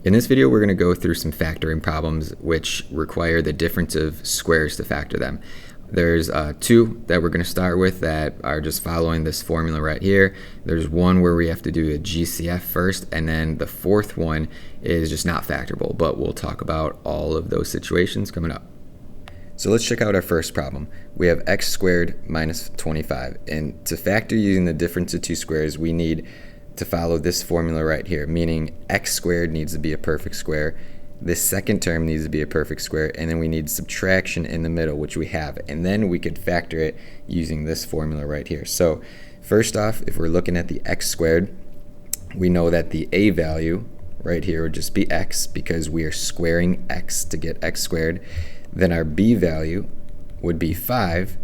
In this video, we're going to go through some factoring problems which require the difference of squares to factor them. There's two that we're going to start with that are just following this formula right here. There's one where we have to do a GCF first, and then the fourth one is just not factorable, but we'll talk about all of those situations coming up. So let's check out our first problem. We have x squared minus 25, and to factor using the difference of two squares, we need to follow this formula right here, meaning x squared needs to be a perfect square, this second term needs to be a perfect square, and then we need subtraction in the middle, which we have, and then we could factor it using this formula right here. So first off, if we're looking at the x squared, we know that the a value right here would just be x because we are squaring x to get x squared. Then our b value would be 5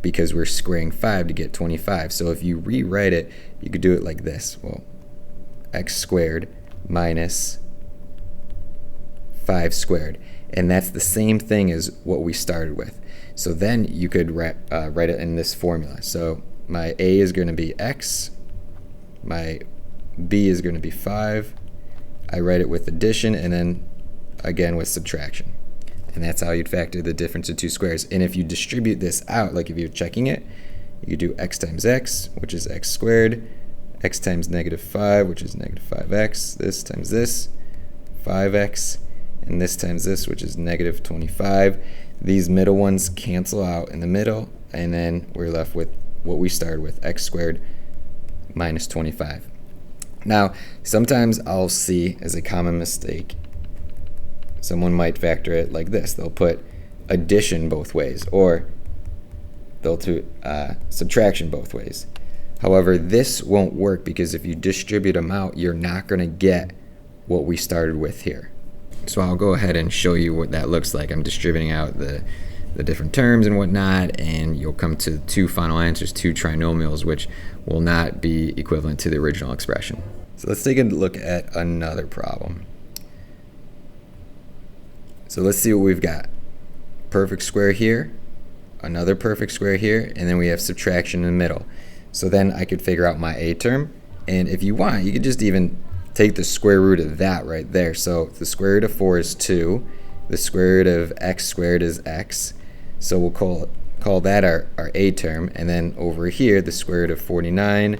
because we're squaring 5 to get 25. So if you rewrite it, you could do it like this. Well, x squared minus 5 squared. And that's the same thing as what we started with. So then you could write it in this formula. So my a is going to be x, my b is going to be 5. I write it with addition and then again with subtraction. And that's how you'd factor the difference of two squares. And if you distribute this out, like if you're checking it, you do x times x, which is x squared, x times negative 5, which is negative 5x, this times this, 5x, and this times this, which is negative 25. These middle ones cancel out in the middle, and then we're left with what we started with, x squared minus 25. Now, sometimes I'll see as a common mistake, someone might factor it like this. They'll put addition both ways, or they'll do subtraction both ways. However, this won't work because if you distribute them out, you're not going to get what we started with here. So I'll go ahead and show you what that looks like. I'm distributing out the different terms and whatnot, and you'll come to two final answers, two trinomials, which will not be equivalent to the original expression. So let's take a look at another problem. So let's see what we've got. Perfect square here, another perfect square here, and then we have subtraction in the middle. So then I could figure out my a term, and if you want, you could just even take the square root of that right there. So the square root of 4 is 2, the square root of x squared is x, so we'll call that our a term, and then over here the square root of 49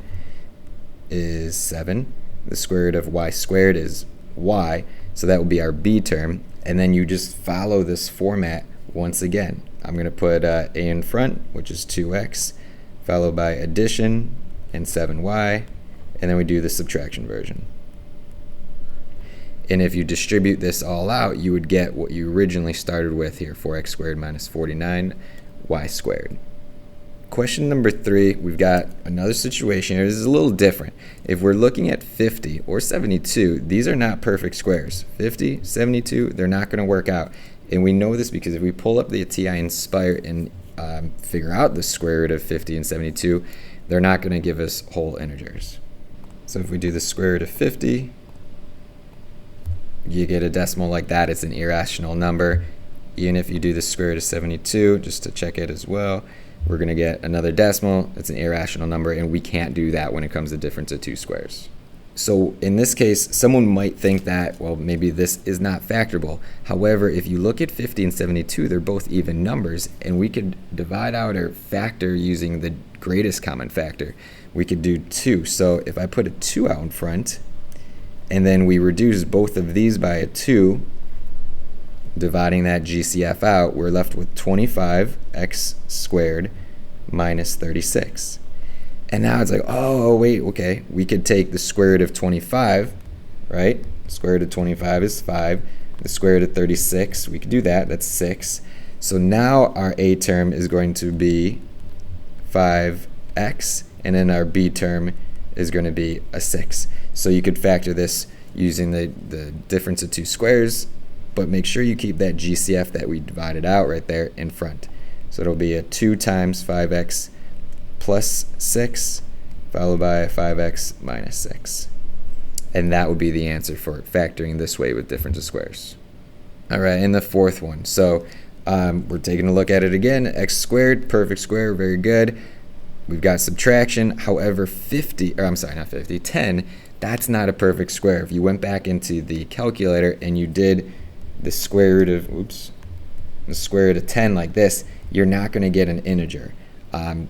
is 7, the square root of y squared is y, so that will be our b term. And then you just follow this format once again. I'm going to put a in front, which is 2x, followed by addition and 7y, and then we do the subtraction version. And if you distribute this all out, you would get what you originally started with here, 4x squared minus 49y squared. Question number 3, we've got another situation here. This is a little different. If we're looking at 50 or 72, these are not perfect squares. 50, 72, they're not going to work out. And we know this because if we pull up the TI Inspire and figure out the square root of 50 and 72, they're not going to give us whole integers. So if we do the square root of 50, you get a decimal like that. It's an irrational number. Even if you do the square root of 72, just to check it as well, we're going to get another decimal. It's an irrational number, and we can't do that when it comes to difference of two squares. So in this case, someone might think that, well, maybe this is not factorable. However, if you look at 50 and 72, they're both even numbers, and we could divide out or factor using the greatest common factor. We could do 2. So if I put a 2 out in front, and then we reduce both of these by a 2, dividing that GCF out, we're left with 25x squared minus 36. And now it's like, oh, wait, okay. We could take the square root of 25, right? Square root of 25 is 5. The square root of 36, we could do that. That's 6. So now our a term is going to be 5x, and then our b term is going to be a 6. So you could factor this using the difference of two squares, but make sure you keep that GCF that we divided out right there in front. So it'll be a 2 times 5x plus 6, followed by a 5x minus 6. And that would be the answer for factoring this way with difference of squares. All right, and the fourth one. So we're taking a look at it again. X squared, perfect square, very good. We've got subtraction. However, 10 That's not a perfect square. If you went back into the calculator and you did the square root of, the square root of 10 like this, you're not going to get an integer.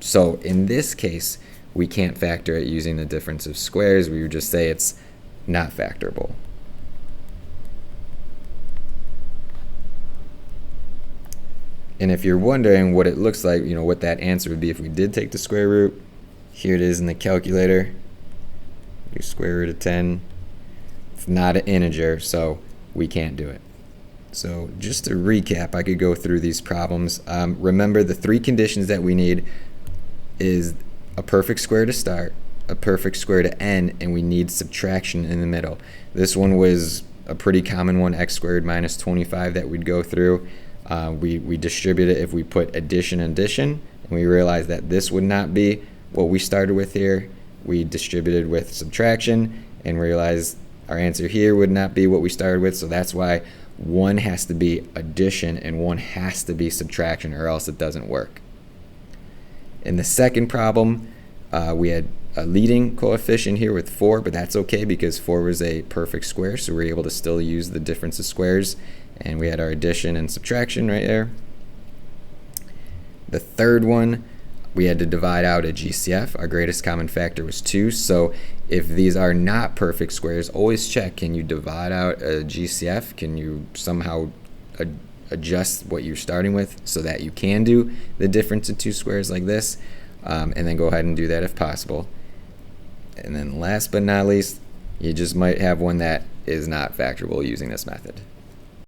So in this case, we can't factor it using the difference of squares. We would just say it's not factorable. And if you're wondering what it looks like, what that answer would be if we did take the square root, here it is in the calculator. Do square root of 10. It's not an integer, so we can't do it. So just to recap, I could go through these problems. Remember, the three conditions that we need is a perfect square to start, a perfect square to end, and we need subtraction in the middle. This one was a pretty common one, x squared minus 25, that we'd go through. We distribute it if we put addition, and we realized that this would not be what we started with here. We distributed with subtraction and realized our answer here would not be what we started with, so that's why one has to be addition and one has to be subtraction, or else it doesn't work. In the second problem, we had a leading coefficient here with 4, but that's okay because 4 was a perfect square, so we're able to still use the difference of squares, and we had our addition and subtraction right there. The third one, we had to divide out a GCF. Our greatest common factor was 2, so if these are not perfect squares, always check, can you divide out a GCF? Can you somehow adjust what you're starting with so that you can do the difference of two squares like this? And then go ahead and do that if possible. And then last but not least, you just might have one that is not factorable using this method.